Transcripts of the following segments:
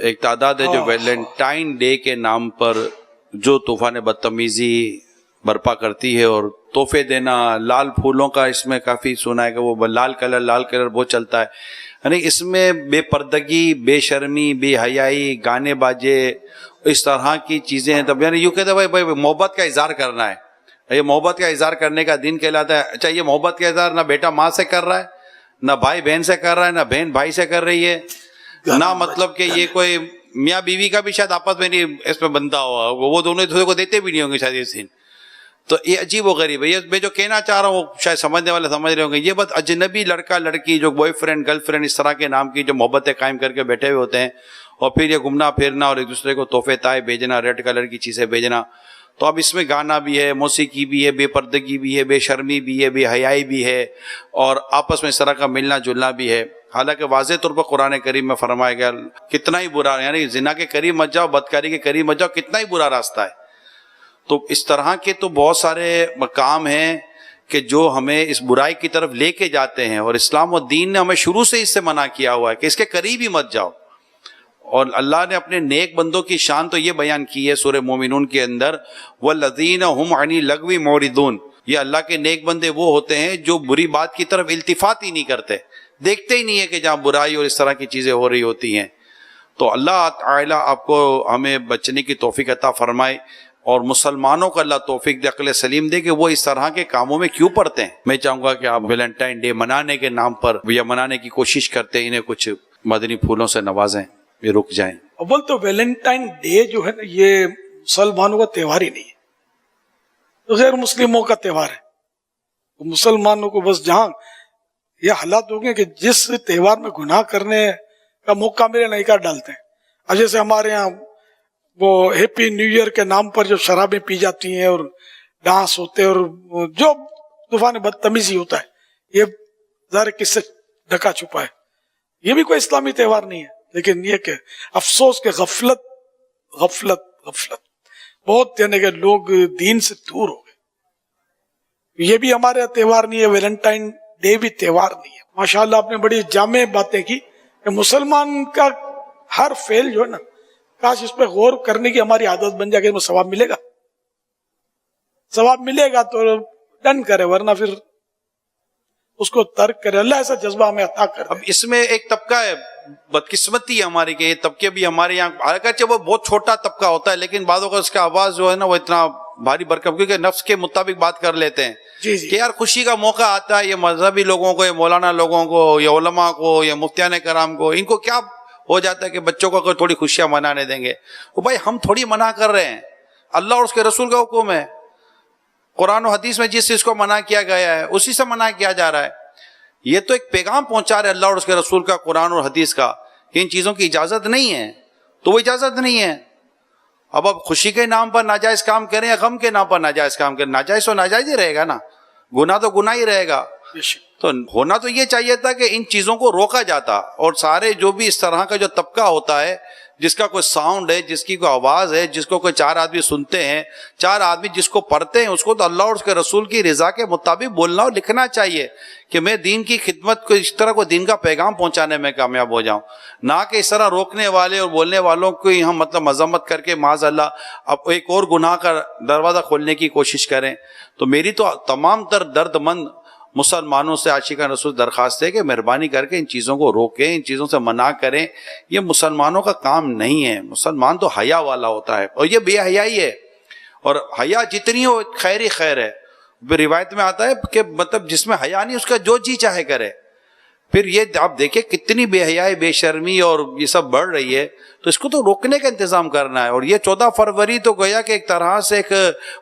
ایک تعداد ہے جو ویلنٹائن ڈے کے نام پر جو طوفان بدتمیزی برپا کرتی ہے اور تحفے دینا، لال پھولوں کا اس میں کافی سنا ہے کہ وہ لال کلر بہت چلتا ہے، یعنی اس میں بے پردگی، بے شرمی، بے حیائی، گانے باجے، اس طرح کی چیزیں ہیں. تب یعنی یوں کہتے ہیں بھائی محبت کا اظہار کرنا ہے، یہ محبت کا اظہار کرنے کا دن کہلاتا ہے. اچھا، یہ محبت کا اظہار نہ بیٹا ماں سے کر رہا ہے، نہ بھائی بہن سے کر رہا ہے، نہ بہن بھائی سے کر رہی ہے، نہ مطلب کہ یہ کوئی میاں بیوی کا بھی شاید آپس میں نہیں اس میں بنتا ہوا، وہ دونوں دوسرے کو دیتے بھی نہیں ہوں گے شاید اس دن. تو یہ عجیب و غریب ہے. یہ میں جو کہنا چاہ رہا ہوں وہ شاید سمجھنے والے سمجھ رہے ہوں گے، یہ بس اجنبی لڑکا لڑکی جو بوائے فرینڈ گرل فرینڈ اس طرح کے نام کی جو محبتیں قائم کر کے بیٹھے ہوئے ہوتے ہیں، اور پھر یہ گھومنا پھرنا اور ایک دوسرے کو تحفے تائے بھیجنا، ریڈ کلر کی چیزیں بھیجنا. تو اب اس میں گانا بھی ہے، موسیقی بھی ہے، بے پردگی بھی ہے، بے شرمی بھی ہے، بے حیائی بھی ہے، اور آپس میں اس طرح کا ملنا جلنا بھی ہے. حالانکہ واضح طور پر قرآن کریم میں فرمایا گیا کتنا ہی برا، یعنی زنا کے قریب مت جاؤ، بدکاری کے قریب مت جاؤ، کتنا ہی برا راستہ ہے. تو اس طرح کے تو بہت سارے مقام ہیں کہ جو ہمیں اس برائی کی طرف لے کے جاتے ہیں، اور اسلام و دین نے ہمیں شروع سے اس سے منع کیا ہوا ہے کہ اس کے قریب ہی مت جاؤ. اور اللہ نے اپنے نیک بندوں کی شان تو یہ بیان کی ہے سورہ مومنون کے اندر، وَالَّذِينَ هُمْ عَنِ اللَّغْوِ مُعْرِضُونَ، یہ اللہ کے نیک بندے وہ ہوتے ہیں جو بری بات کی طرف التفات ہی نہیں کرتے، دیکھتے ہی نہیں ہے کہ جہاں برائی اور اس طرح کی چیزیں ہو رہی ہوتی ہیں. تو اللہ تعالی آپ کو ہمیں بچنے کی توفیق عطا فرمائے، اور مسلمانوں کو اللہ توفیق دے، عقل سلیم دے کہ وہ اس طرح کے کاموں میں کیوں پڑتے ہیں. میں چاہوں گا کہ آپ ویلنٹائن ڈے منانے کے نام پر یا منانے کی کوشش کرتے ہیں، انہیں کچھ مدنی پھولوں سے نوازیں، یہ رک جائیں. اول تو ویلنٹائن ڈے جو ہے نا، یہ مسلمانوں کا تہوار ہی نہیں ہے، تو غیر مسلموں کا تہوار ہے. مسلمانوں کو بس جہاں یہ حالات ہو گئے کہ جس تہوار میں گناہ کرنے کا موقع ملے نہیں کر ڈالتے ہیں. اب جیسے ہمارے یہاں وہ ہیپی نیو ایئر کے نام پر جو شرابیں پی جاتی ہیں اور ڈانس ہوتے ہیں اور جو طوفان بدتمیزی ہوتا ہے، یہ ظاہر کس سے ڈھکا چھپا ہے. یہ بھی کوئی اسلامی تہوار نہیں ہے. لیکن یہ کہ افسوس کہ غفلت بہت، یعنی کہ لوگ دین سے دور ہو گئے. یہ بھی ہمارے تہوار نہیں ہے، ویلنٹائن ڈے بھی تہوار نہیں ہے. ماشاءاللہ آپ نے بڑی جامع باتیں کی کہ مسلمان کا ہر فعل جو ہے نا، کاش اس پہ غور کرنے کی ہماری عادت بن جائے کہ اس میں ثواب ملے گا تو ڈن کرے، ورنہ پھر اس کو ترک کرے. اللہ ایسا جذبہ ہمیں عطا کرے. اب اس میں ایک طبقہ ہے، بدقسمتی ہے ہماری کہ یہ طبقے بھی ہمارے یہاں، حالانکہ وہ بہت چھوٹا طبقہ ہوتا ہے لیکن بعض اوقات اس کا آواز جو ہے نا وہ اتنا بھاری برکم، کیونکہ نفس کے مطابق بات کر لیتے ہیں. جی کہ یار خوشی کا موقع آتا ہے، یہ مذہبی لوگوں کو، یہ مولانا لوگوں کو، یا علماء کو، یا مفتیان کرام کو، ان کو کیا ہو جاتا ہے کہ بچوں کو تھوڑی خوشیاں منانے دیں گے. وہ بھائی ہم تھوڑی منع کر رہے ہیں، اللہ اور اس کے رسول کا حکم ہے. قرآن و حدیث میں جس چیز کو منع کیا گیا ہے اسی سے منع کیا جا رہا ہے. یہ تو ایک پیغام پہنچا رہے اللہ اور اس کے رسول کا، قرآن اور حدیث کا، کہ ان چیزوں کی اجازت نہیں ہے، تو وہ اجازت نہیں ہے. اب خوشی کے نام پر ناجائز کام کریں یا غم کے نام پر ناجائز کام کریں، ناجائز تو ناجائز ہی رہے گا نا، گناہ تو گناہ ہی رہے گا. تو ہونا تو یہ چاہیے تھا کہ ان چیزوں کو روکا جاتا، اور سارے جو بھی اس طرح کا جو طبقہ ہوتا ہے جس کا کوئی ساؤنڈ ہے، جس کی کوئی آواز ہے، جس کو کوئی 4 آدمی سنتے ہیں، 4 آدمی جس کو پڑھتے ہیں، اس کو تو اللہ اور اس کے رسول کی رضا کے مطابق بولنا اور لکھنا چاہیے کہ میں دین کی خدمت کو، اس طرح کو دین کا پیغام پہنچانے میں کامیاب ہو جاؤں، نہ کہ اس طرح روکنے والے اور بولنے والوں کو ہم مطلب مذمت کر کے معاذ اللہ اب ایک اور گناہ کا دروازہ کھولنے کی کوشش کریں. تو میری تو تمام تر درد مند مسلمانوں سے عاشقان رسول درخواست ہے کہ مہربانی کر کے ان چیزوں کو روکیں، ان چیزوں سے منع کریں. یہ مسلمانوں کا کام نہیں ہے. مسلمان تو حیا والا ہوتا ہے، اور یہ بے حیائی ہے. اور حیا جتنی ہو خیر ہی خیر ہے. روایت میں آتا ہے کہ مطلب جس میں حیا نہیں اس کا جو جی چاہے کرے. پھر یہ آپ دیکھیں کتنی بے حیائی، بے شرمی اور یہ سب بڑھ رہی ہے، تو اس کو تو روکنے کا انتظام کرنا ہے. اور یہ 14 فروری تو گویا کہ ایک طرح سے ایک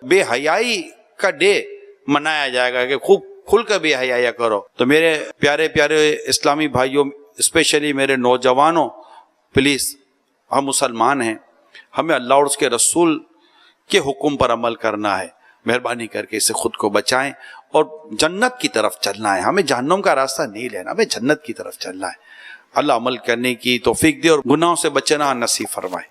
بے حیائی کا ڈے منایا جائے گا کہ خوب کھل کر بے حیائی کرو. تو میرے پیارے پیارے اسلامی بھائیوں، اسپیشلی میرے نوجوانوں، پلیز ہم مسلمان ہیں، ہمیں اللہ اور اس کے رسول کے حکم پر عمل کرنا ہے. مہربانی کر کے اسے خود کو بچائیں اور جنت کی طرف چلنا ہے. ہمیں جہنم کا راستہ نہیں لینا، ہمیں جنت کی طرف چلنا ہے. اللہ عمل کرنے کی توفیق دے اور گناہوں سے بچنا نصیب فرمائے.